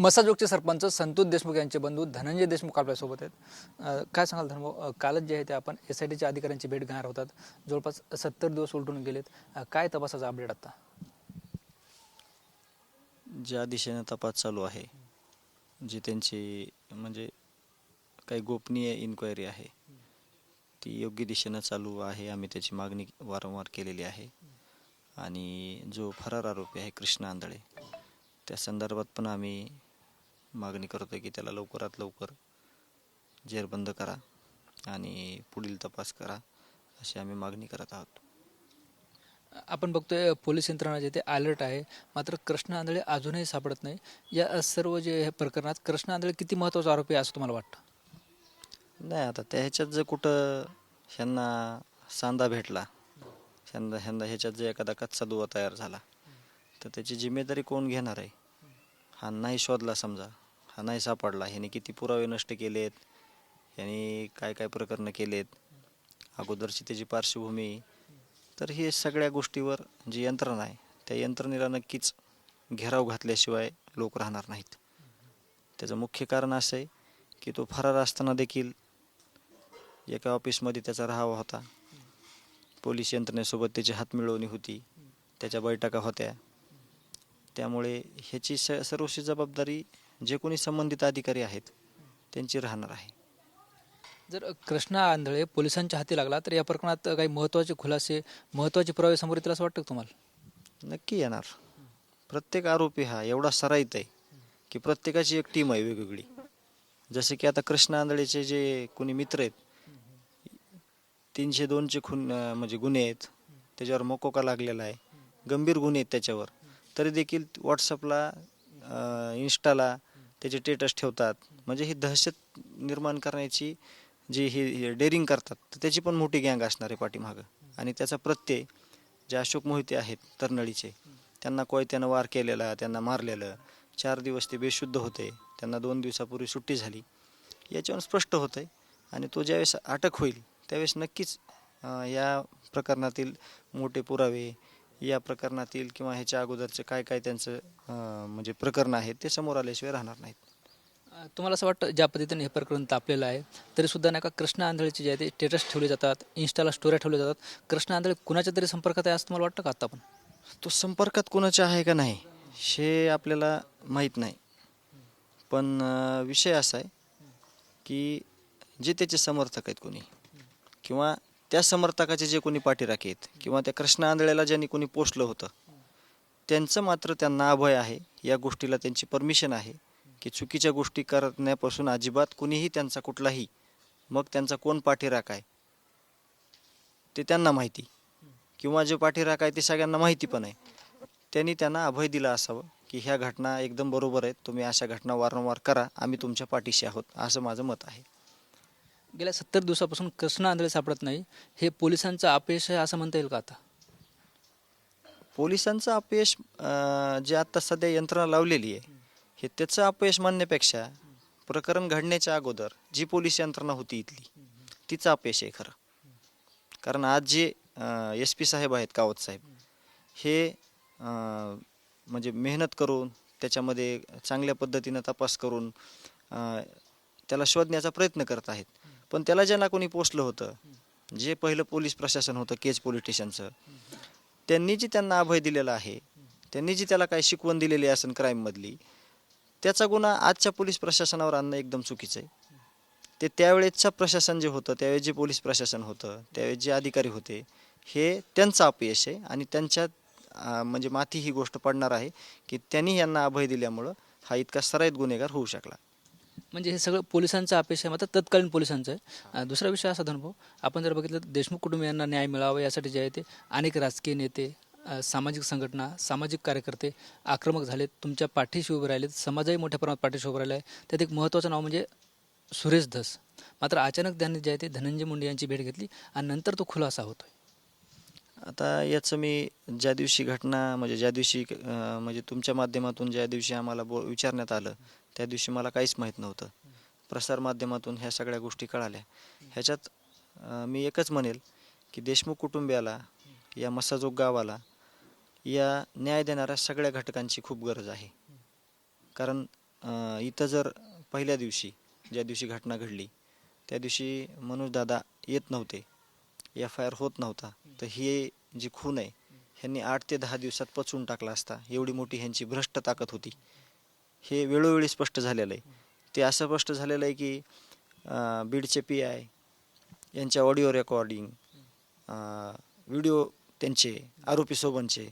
मसाजोगचे सरपंच संतोष देशमुख यांचे बंधू धनंजय देशमुख आपल्यासोबत आहेत. काय सांगाल धनभाऊ, कालच जे आहे ते आपण SITच्या अधिकाऱ्यांची भेट घेणार होतात. जवळपास 70 दिवस उलटून गेलेत. काय तपासाचा अपडेट आता? ज्या दिशेने तपास चालू आहे, जी त्यांची म्हणजे काही गोपनीय इन्क्वायरी आहे, ती योग्य दिशेनं चालू आहे. आम्ही त्याची मागणी वारंवार केलेली आहे. आणि जो फरार आरोपी आहे कृष्णा आंधळे, त्या संदर्भात पण आम्ही मागणी करतो की त्याला लवकरात लवकर जेरबंद करा आणि पुढील तपास करा, अशी आम्ही मागणी करत आहोत. आपण बघतोय पोलीस यंत्रणा जे ते अलर्ट आहे, मात्र कृष्णा आंधळे अजूनही सापडत नाही. या सर्व जे प्रकरणात कृष्णा आंधळे किती महत्त्वाचा आरोपी आहे असं तुम्हाला वाटतं? नाही, आता त्या ह्याच्यात जर कुठं ह्यांना सांधा भेटला, ह्यांना ह्यांना ह्याच्यात जर एखादा कच्चा दुवा तयार झाला, तर त्याची जिम्मेदारी कोण घेणार आहे? हा नाही शोधला, समजा हा नाही सापडला, ह्याने किती पुरावे नष्ट केलेत, ह्याने काय काय प्रकरणं केलेत, अगोदरची त्याची पार्श्वभूमी, तर हे सगळ्या गोष्टीवर जी यंत्रणा आहे त्या यंत्रणेला नक्कीच घेराव घातल्याशिवाय लोक राहणार नाहीत. त्याचं मुख्य कारण असं आहे की तो फरार असताना देखील एका ऑफिसमध्ये त्याचा राहावा होता. पोलीस यंत्रणेसोबत त्याची हातमिळवणी होती, त्याच्या बैठका होत्या. त्यामुळे ह्याची सर्वस्वी जबाबदारी जे कोणी संबंधित अधिकारी आहेत त्यांची राहणार आहे. जर कृष्णा आंधळे पोलिसांच्या हाती लागला तर या प्रकरणात काही महत्त्वाचे खुलासे, महत्त्वाचे पुरावे समोर येतील असं वाटतं का तुम्हाला? नक्की येणार. प्रत्येक आरोपी हा एवढा सराईत आहे की प्रत्येकाची एक टीम आहे वेगवेगळी. जसे की आता कृष्णा आंधळेचे जे कोणी मित्र आहेत, 302चे म्हणजे गुन्हे आहेत, त्याच्यावर मोकोका लागलेला आहे, गंभीर गुन्हे आहेत त्याच्यावर, तरी देखील व्हॉट्सअपला, इन्स्टाला त्याचे स्टेटस ठेवतात. म्हणजे ही दहशत निर्माण करण्याची जी ही डेअरिंग करतात, तर त्याची पण मोठी गँग असणार आहे पाठीमागं. आणि त्याचा प्रत्यय जे अशोक मोहिते आहेत तरनळीचे, त्यांना कोयत्यानं वार केलेला, त्यांना मारलेलं, 4 दिवस ते बेशुद्ध होते, त्यांना 2 दिवसापूर्वी सुट्टी झाली, याच्यावर स्पष्ट होतं आहे. आणि तो ज्यावेळेस अटक होईल त्यावेळेस नक्कीच या प्रकरणातील मोठे पुरावे, या प्रकरणातील किंवा ह्याच्या अगोदरचे काय काय त्यांचं म्हणजे प्रकरणं आहेत ते समोर आल्याशिवाय राहणार नाहीत. तुम्हाला असं वाटतं ज्या पद्धतीने हे प्रकरण तापलेलं आहे तरीसुद्धा नाही का कृष्णा आंधळेचे जे आहे ते स्टेटस ठेवले जातात, इन्स्टाला स्टोऱ्या ठेवल्या जातात, कृष्णा आंधळे कुणाच्या तरी संपर्कात आहे असं तुम्हाला वाटतं का आता पण? तो संपर्कात कोणाच्या आहे का नाही हे आपल्याला माहीत नाही, पण विषय असा आहे की जे त्याचे समर्थक आहेत कोणी, किंवा त्या समर्थकाचे जे कोणी पाठीराखे आहेत, किंवा त्या कृष्णा आंधळेला ज्यांनी कोणी पोचलं होतं, त्यांचं मात्र त्यांना अभय आहे. या गोष्टीला त्यांची परमिशन आहे की चुकीच्या गोष्टी करण्यापासून अजिबात कुणीही त्यांचा कुठलाही, मग त्यांचा कोण पाठीराख आहे ते त्यांना माहिती, किंवा जे पाठीराख आहे ते सगळ्यांना माहिती पण आहे. त्यांनी त्यांना अभय दिला असावं की ह्या घटना एकदम बरोबर आहेत, तुम्ही अशा घटना वारंवार करा, आम्ही तुमच्या पाठीशी आहोत, असं माझं मत आहे. गेल्या 70 दिवसापासून कृष्णा आंधळे सापडत नाही, हे पोलिसांचं अपयश आहे असं म्हणता येईल का आता? पोलिसांचं अपयश जे आत्ता सध्या यंत्रणा लावलेली आहे, हे त्याचं अपयश मानण्यापेक्षा प्रकरण घडण्याच्या अगोदर जी पोलीस यंत्रणा होती इथली, तिचं अपयश आहे खरं. कारण आज जे SP साहेब आहेत, कावत साहेब, हे म्हणजे मेहनत करून त्याच्यामध्ये चांगल्या पद्धतीनं तपास करून त्याला शोधण्याचा प्रयत्न करत आहेत. पण त्याला ज्यांना कोणी पोचलं होतं, जे पहिलं पोलीस प्रशासन होतं केज पोलीस स्टेशनचं, त्यांनी जी त्यांना अभय दिलेला आहे, त्यांनी जी त्याला काही शिकवण दिलेली असेल क्राईममधली, त्याचा गुन्हा आजच्या पोलीस प्रशासनावर आणणं एकदम चुकीचं आहे. ते त्यावेळेसचं प्रशासन जे होतं, त्यावेळेस जे पोलीस प्रशासन होतं, त्यावेळेस जे अधिकारी होते, हे त्यांचं अपयश आहे. आणि त्यांच्या म्हणजे माथी ही गोष्ट पडणार आहे की त्यांनी यांना अभय दिल्यामुळं हा इतका सराईत गुन्हेगार होऊ शकला. म्हणजे हे सगळं पोलिसांचं अपयश आहे, मात्र तत्कालीन पोलिसांचं आहे. दुसरा विषय असा धनभाऊ, आपण जर बघितलं तर देशमुख कुटुंबियांना न्याय मिळावा यासाठी जे आहे ते अनेक राजकीय नेते, सामाजिक संघटना, सामाजिक कार्यकर्ते आक्रमक झालेत, तुमच्या पाठीशी उभे राहिलेत, समाजही मोठ्या प्रमाणात पाठीशी उभं राहिला आहे. त्यात एक महत्त्वाचं नाव म्हणजे सुरेश धस. मात्र अचानक त्यांनी जे आहे ते धनंजय मुंडे यांची भेट घेतली आणि नंतर तो खुलासा होतोय. आता याचं मी ज्या दिवशी घटना म्हणजे ज्या दिवशी म्हणजे तुमच्या माध्यमातून ज्या दिवशी आम्हाला विचारण्यात आलं, त्या दिवशी मला काहीच माहीत नव्हतं. प्रसारमाध्यमातून ह्या सगळ्या गोष्टी कळाल्या. ह्याच्यात मी एकच म्हणेल की देशमुख कुटुंबियाला, या मस्साजोग गावाला, या न्याय देणाऱ्या सगळ्या घटकांची खूप गरज आहे. कारण इथं जर पहिल्या दिवशी ज्या दिवशी घटना घडली त्या दिवशी मनोजदादा येत नव्हते, FIR होत नव्हता, तर ही जी खून आहे ह्यांनी 8 ते 10 दिवसात पचवून टाकला असता, एवढी मोठी ह्यांची भ्रष्ट ताकद होती. हे वेळोवेळी स्पष्ट झालेलं आहे. ते असं स्पष्ट झालेलं आहे की बीडचे PI यांच्या ऑडिओ रेकॉर्डिंग, व्हिडिओ त्यांचे आरोपी सोबतचे,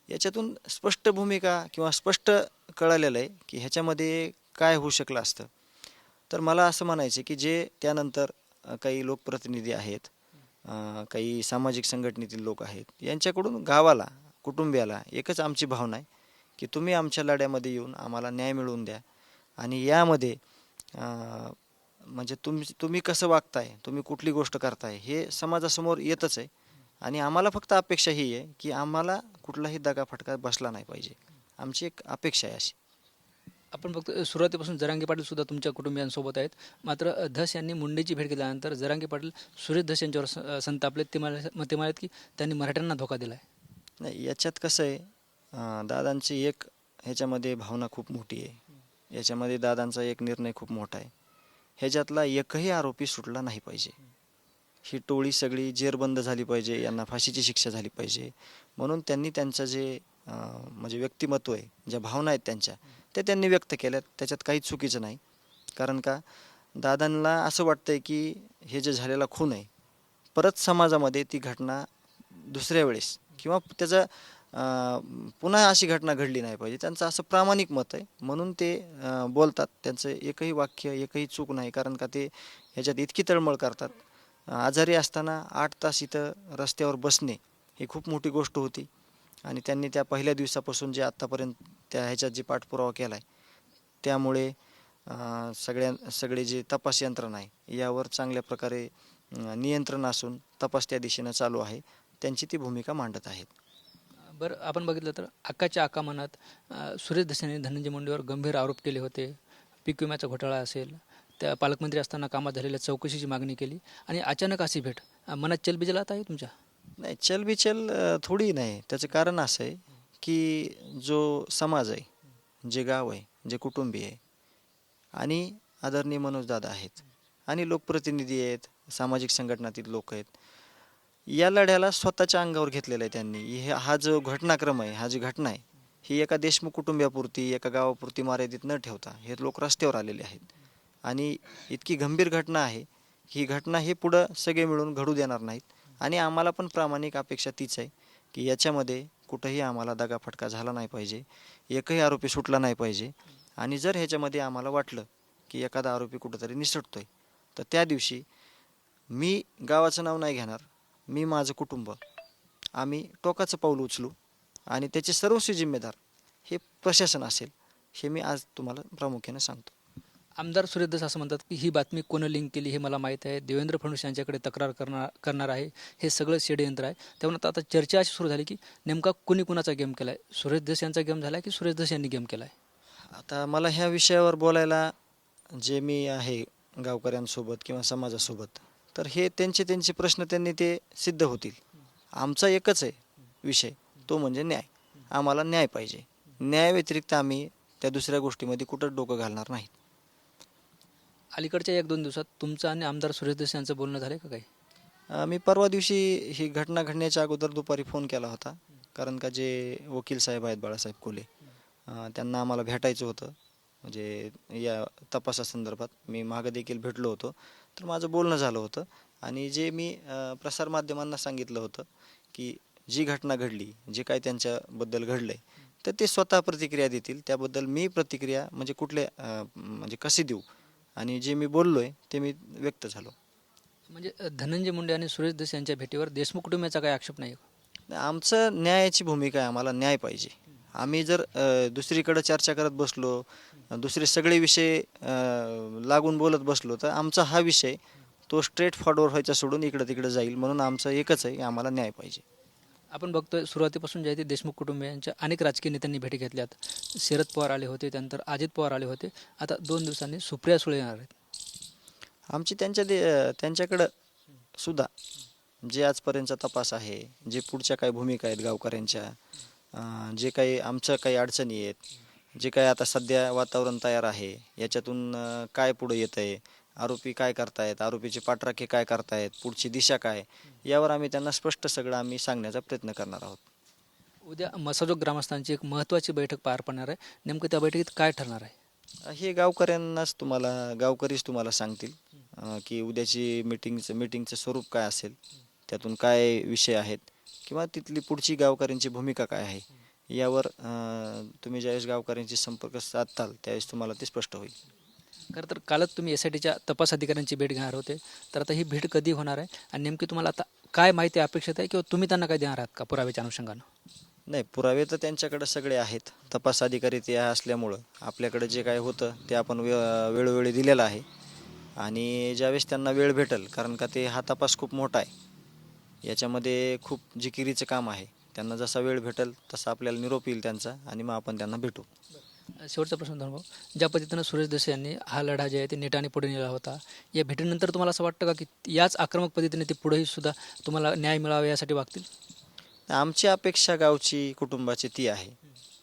याच्यातून स्पष्ट भूमिका किंवा स्पष्ट कळालेलं आहे की ह्याच्यामध्ये काय होऊ शकलं असतं. तर मला असं म्हणायचं की जे त्यानंतर काही लोकप्रतिनिधी आहेत, काही सामाजिक संघटनेतील लोक आहेत, यांच्याकडून गावाला, कुटुंबियाला एकच आमची भावना आहे की तुम्ही आमच्या लढ्यामध्ये येऊन आम्हाला न्याय मिळवून द्या. आणि यामध्ये म्हणजे तुम्ही कसं वागताय, तुम्ही कुठली गोष्ट करताय, हे समाजासमोर येतच आहे. आणि आम्हाला फक्त अपेक्षा ही आहे की आम्हाला कुठलाही दगाफटका बसला नाही पाहिजे. आमची एक अपेक्षा आहे अशी. आपण फक्त सुरुवातीपासून जरांगे पाटील सुद्धा तुमच्या कुटुंबियांसोबत आहेत. मात्र धस यांनी मुंडेची भेट घेतल्यानंतर जरांगे पाटील सुरेश धस यांच्यावर संतापले. ते म्हणाले की त्यांनी मराठ्यांना धोका दिला आहे. नाही, याच्यात कसं आहे, दादांची एक ह्याच्यामध्ये भावना खूप मोठी आहे. याच्यामध्ये दादांचा एक निर्णय खूप मोठा आहे. ह्याच्यातला एकही आरोपी सुटला नाही पाहिजे. ही टोळी सगळी जेरबंद झाली पाहिजे, यांना फाशीची शिक्षा झाली पाहिजे. म्हणून त्यांनी त्यांचं जे म्हणजे व्यक्तिमत्व आहे, ज्या भावना आहेत त्यांच्या, ते त्यांनी व्यक्त केल्यात. त्याच्यात काहीच चुकीचं नाही. कारण का दादांना असं वाटतंय की हे जे झालेला खून आहे, परत समाजामध्ये ती घटना दुसऱ्या वेळेस किंवा त्याचा पुन्हा अशी घटना घडली नाही पाहिजे. त्यांचं असं प्रामाणिक मत आहे, म्हणून ते बोलतात. त्यांचं एकही वाक्य, एकही चूक नाही. कारण का ते ह्याच्यात इतकी तळमळ करतात. आजारी असताना 8 तास इथं रस्त्यावर बसणे ही खूप मोठी गोष्ट होती. आणि त्यांनी त्या पहिल्या दिवसापासून जे आत्तापर्यंत त्या ह्याच्यात जे पाठपुरावा केला आहे, त्यामुळे सगळे जे तपास यंत्रणा आहे यावर चांगल्या प्रकारे नियंत्रण असून तपास त्या दिशेनं चालू आहे. त्यांची ती भूमिका मांडत आहेत. बरं, आपण बघितलं तर आकाच्या आका मनात सुरेश धस यांनी धनंजय मुंडेवर गंभीर आरोप केले होते. पीक विम्याचा घोटाळा असेल, त्या पालकमंत्री असताना कामात झालेल्या चौकशीची मागणी केली आणि अचानक अशी भेट. मनात चलबिचल आता आहे तुमच्या? नाही, चलबिचल थोडी नाही. त्याचं कारण असं आहे की जो समाज आहे, जे गाव आहे, जे कुटुंबीय आहे आणि आदरणीय मनोजदादा आहेत आणि लोकप्रतिनिधी आहेत, सामाजिक संघटनातील लोक आहेत, या लढ्याला स्वतःच्या अंगावर घेतलेला आहे त्यांनी. हा जो घटनाक्रम आहे, हा जी घटना आहे, ही एका देशमुख कुटुंबियापुरती, एका गावापुरती मर्यादित न ठेवता हे लोक रस्त्यावर आलेले आहेत. आणि इतकी गंभीर घटना आहे, ही घटना हे पुढं सगळे मिळून घडू देणार नाहीत. आणि आम्हाला पण प्रामाणिक अपेक्षा तीच आहे की याच्यामध्ये कुठंही आम्हाला दगाफटका झाला नाही पाहिजे, एकही आरोपी सुटला नाही पाहिजे. आणि जर ह्याच्यामध्ये आम्हाला वाटलं की एखादा आरोपी कुठंतरी निसटतोय, तर त्या दिवशी मी गावाचं नाव नाही घेणार, मी माझं कुटुंब, आम्ही टोकाचं पाऊल उचलू आणि त्याचे सर्वस्वी जिम्मेदार हे प्रशासन असेल, हे मी आज तुम्हाला प्रामुख्याने सांगतो. आमदार सुरेश धस असं म्हणतात की ही बातमी कोणी लिंक केली हे मला माहीत आहे. देवेंद्र फडणवीस यांच्याकडे तक्रार करणार आहे. हे सगळं षडयंत्र आहे. त्यामुळे आता चर्चा अशी सुरू झाली की नेमका कुणी कुणाचा गेम केला आहे. सुरेश धस यांचा गेम झाला आहे की सुरेश धस यांनी गेम केला आहे? आता मला ह्या विषयावर बोलायला जे मी आहे गावकऱ्यांसोबत किंवा समाजासोबत, तर हे त्यांचे प्रश्न त्यांनी ते सिद्ध होतील. आमचा एकच आहे विषय, तो म्हणजे न्याय. आम्हाला न्याय पाहिजे. न्याय व्यतिरिक्त आम्ही त्या दुसऱ्या गोष्टीमध्ये कुठंच डोकं घालणार नाहीत. अलीकडच्या 1-2 दिवसात तुमचं आणि आमदार सुरेश धस यांचं बोलणं झालं का काही? मी परवा दिवशी ही घटना घडण्याच्या अगोदर दुपारी फोन केला होता. कारण का जे वकील साहेब आहेत बाळासाहेब कोले, त्यांना आम्हाला भेटायचं होतं. म्हणजे या तपासासंदर्भात मी मागं देखील भेटलो होतो. तर माझं बोलणं झालं होतं. आणि जे मी प्रसारमाध्यमांना सांगितलं होतं की जी घटना घडली, जे काय त्यांच्याबद्दल घडलं आहे, तर ते स्वतः प्रतिक्रिया देतील. त्याबद्दल मी प्रतिक्रिया म्हणजे म्हणजे कशी देऊ, आणि जे मी बोललो आहे ते मी व्यक्त झालो. म्हणजे धनंजय मुंडे आणि सुरेश धस यांच्या भेटीवर देशमुख कुटुंबियाचा काही आक्षेप नाही का? आमचं न्यायाची भूमिका आहे. आम्हाला न्याय पाहिजे. आम्ही जर दुसरीकडे चर्चा करत बसलो, दुसरे सगळे विषय लागून बोलत बसलो, तर आमचा हा विषय तो स्ट्रेट फॉरवर्ड व्हायचा सोडून इकडं तिकडं जाईल. म्हणून आमचं एकच आहे की आम्हाला न्याय पाहिजे. आपण बघतोय सुरुवातीपासून जे आहे ते देशमुख कुटुंबियांच्या अनेक राजकीय नेत्यांनी भेटी घेतल्यात. शरद पवार आले होते, त्यानंतर अजित पवार आले होते. आता 2 दिवसांनी सुप्रिया सुळे येणार आहेत. आमची त्यांच्याकडं सुद्धा जे आजपर्यंतचा तपास आहे, जे पुढच्या काही भूमिका आहेत गावकऱ्यांच्या, जे काही आमच्या काही अडचणी आहेत, जे काय आता सध्या वातावरण तयार आहे याच्यातून काय पुढे येत आहे, आरोपी काय करतायत, आरोपीचे पाठराखे काय करतायत, पुढची दिशा काय, यावर आम्ही त्यांना स्पष्ट सगळं आम्ही सांगण्याचा प्रयत्न करणार आहोत. उद्या मसाजोग ग्रामस्थांची एक महत्त्वाची बैठक पार पडणार आहे. नेमकं त्या बैठकीत काय ठरणार आहे? हे गावकरीच तुम्हाला सांगतील की उद्याची मीटिंगचं स्वरूप काय असेल, त्यातून काय विषय आहेत किंवा तिथली पुढची गावकऱ्यांची भूमिका काय आहे, यावर तुम्ही ज्यावेळेस गावकऱ्यांशी संपर्क साधताल त्यावेळेस तुम्हाला ते स्पष्ट होईल. खरं तर कालच तुम्ही SITच्या तपास अधिकाऱ्यांची भेट घेणार होते, तर आता ही भेट कधी होणार आहे आणि नेमकी तुम्हाला आता काय माहिती अपेक्षित आहे किंवा तुम्ही त्यांना काय देणार आहात का पुराव्याच्या अनुषंगानं? नाही, पुरावे तर त्यांच्याकडे सगळे आहेत. तपास अधिकारी ते असल्यामुळं आपल्याकडे जे काय होतं ते आपण वेळोवेळी दिलेलं आहे आणि ज्यावेळेस त्यांना वेळ भेटेल, कारण का ते हा तपास खूप मोठा आहे, याच्यामध्ये खूप जिकिरीचं काम आहे, त्यांना जसा वेळ भेटेल तसा आपल्याला निरोप येईल त्यांचा आणि मग आपण त्यांना भेटू. शेवटचा प्रश्न धनभाऊ, ज्या पद्धतीनं सुरेश दसे यांनी हा लढा जे आहे ते नेटाने पुढे नेला होता, या भेटीनंतर तुम्हाला असं वाटतं का की याच आक्रमक पद्धतीने ते पुढेही सुद्धा तुम्हाला न्याय मिळावा यासाठी वागतील? आमची अपेक्षा गावची कुटुंबाची ती आहे,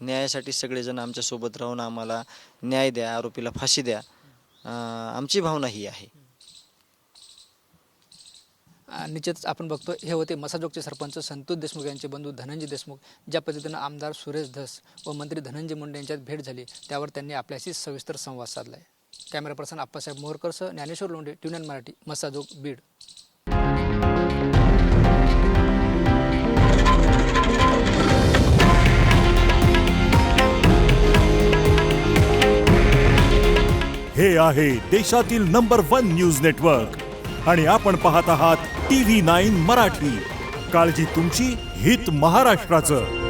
न्यायासाठी सगळेजण आमच्यासोबत राहून आम्हाला न्याय द्या, आरोपीला फाशी द्या, आमची भावना ही आहे. निश्चितच आपण बघतो हे होते मसाजोगचे सरपंच संतोष देशमुख यांचे बंधू धनंजय देशमुख. ज्या पद्धतीनं आमदार सुरेश धस व मंत्री धनंजय मुंडे यांच्यात भेट झाली त्यावर त्यांनी आपल्याशी सविस्तर संवाद साधला आहे. कॅमेरा पर्सन आप्पासाहेब मोरकरसह ज्ञानेश्वर लोंढे, TUNIN मराठी, मसाजोग, बीड. हे आहे देशातील नंबर 1 न्यूज नेटवर्क आणि आपण पाहत आहात TV9 मराठी. काळजी तुमची, हित महाराष्ट्राचं.